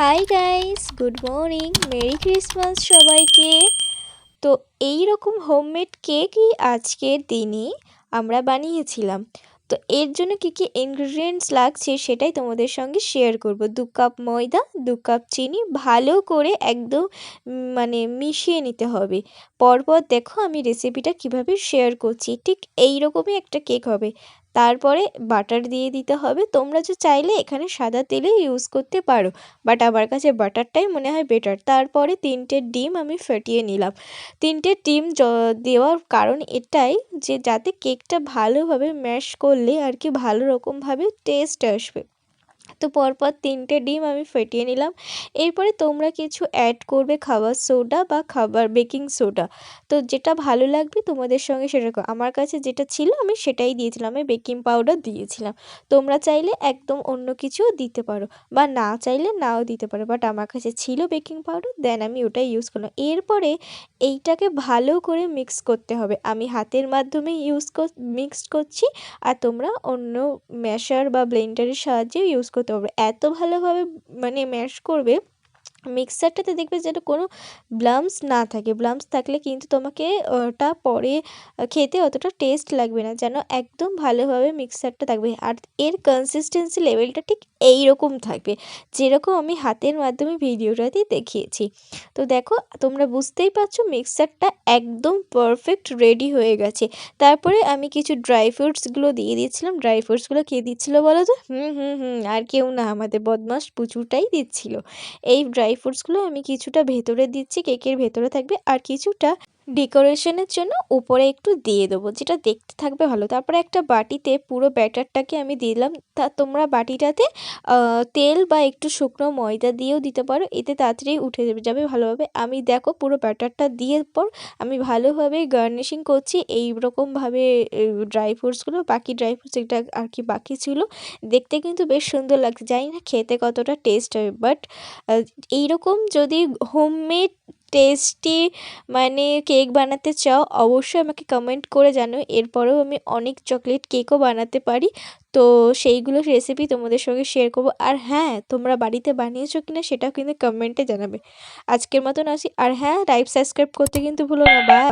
Hi guys, good morning, merry Christmas সবাইকে। তো এই রকম হোমমেড কেকই আজকের দিনে আমরা বানিয়েছিলাম। তো এর জন্য কী কী ইনগ্রিডিয়েন্টস লাগছে সেটাই তোমাদের সঙ্গে শেয়ার করব। 2 কাপ ময়দা, 2 কাপ চিনি, ভালো করে একদম মানে মিশিয়ে নিতে হবে। পরপর দেখো আমি রেসিপিটা কিভাবে শেয়ার করছি, ঠিক এই রকমই একটা কেক হবে। তারপরে বাটার দিয়ে দিতে হবে। তোমরা চাইলে এখানে সাদা তেলে ইউজ করতে পারো, বাট আমার কাছে বাটারটাই মনে হয় বেটার। তারপরে 3টে ডিম আমি ফাটিয়ে নিলাম। 3টে ডিম দেওয়ার কারণ এটাই যে যাতে কেকটা ভালোভাবে ম্যাশ করলে আর কি ভালো রকমভাবে টেস্ট আসবে। তো পরপর 3টে ডিম আমি ফেটিয়ে নিলাম। এরপরে তোমরা কিছু অ্যাড করবে, খাবার সোডা বা বেকিং সোডা, তো যেটা ভালো লাগবে তোমাদের সঙ্গে সেটা। আমার কাছে যেটা ছিল আমি সেটাই দিয়েছিলাম, আমি বেকিং পাউডার দিয়েছিলাম। তোমরা চাইলে একদম অন্য কিছুও দিতে পারো বা না চাইলে নাও দিতে পারো, বাট আমার কাছে ছিল বেকিং পাউডার, দেন আমি ওটাই ইউজ করলাম। এরপরে এইটাকে ভালো করে মিক্স করতে হবে। আমি হাতের মাধ্যমে মিক্স করছি, আর তোমরা অন্য ম্যাশার বা ব্লেন্ডারের সাহায্যে ইউজ করতে পারবে। এত ভালোভাবে মানে ম্যাশ করবে মিক্সারটাতে, দেখবে যেন কোনো ব্লাম্পস না থাকে। ব্লাম্পস থাকলে কিন্তু তোমাকে ওটা পরে খেতে অতটা টেস্ট লাগবে না। যেন একদম ভালোভাবে মিক্সারটা থাকবে, আর এর কনসিস্টেন্সি লেভেলটা ঠিক এই রকম থাকবে যেরকম আমি হাতের মাধ্যমে ভিডিওটাতেই দেখিয়েছি। তো দেখো তোমরা বুঝতেই পারছো মিক্সারটা একদম পারফেক্ট রেডি হয়ে গেছে। তারপরে আমি কিছু ড্রাই ফ্রুটসগুলো দিয়ে দিয়েছিলাম। ড্রাই ফ্রুটসগুলো কে দিচ্ছিল বলো তো? আর কেউ না, আমাদের বদমাস পুচুটাই দিচ্ছিল। এই ড্রাই ফ্রুটসগুলো আমি কিছুটা ভেতরে দিচ্ছি, কেকের ভেতরে থাকবে, আর কিছুটা ডেকোরেশনের জন্য উপরে একটু দিয়ে দেবো, যেটা দেখতে থাকবে ভালো। তারপরে একটা বাটিতে পুরো ব্যাটারটাকে আমি দিলাম। তা তোমরা বাটিটাতে তেল বা একটু শুকনো ময়দা দিয়েও দিতে পারো, এতে তাড়াতাড়ি উঠে যাবে ভালোভাবে। আমি দেখো পুরো ব্যাটারটা দিয়ে পর আমি ভালোভাবে গার্নিশিং করছি এই রকমভাবে ড্রাই ফ্রুটসগুলো। বাকি ড্রাই ফ্রুটস এটা আর কি বাকি ছিল। দেখতে কিন্তু বেশ সুন্দর লাগছে, জানি না খেতে কতটা টেস্ট হবে, বাট এইরকম যদি হোমমেড টেস্টি মানে কেক বানাতে চাও অবশ্যই আমাকে কমেন্ট করে জানাও। এরপরেও আমি অনেক চকলেট কেকও বানাতে পারি, তো সেইগুলো রেসিপি তোমাদের সঙ্গে শেয়ার করবো। আর হ্যাঁ, তোমরা বাড়িতে বানিয়েছো কিনা সেটাও কিন্তু কমেন্টে জানাবে। আজকের মতন আসি, আর হ্যাঁ, লাইক সাবস্ক্রাইব করতে কিন্তু ভুলো না। বাই।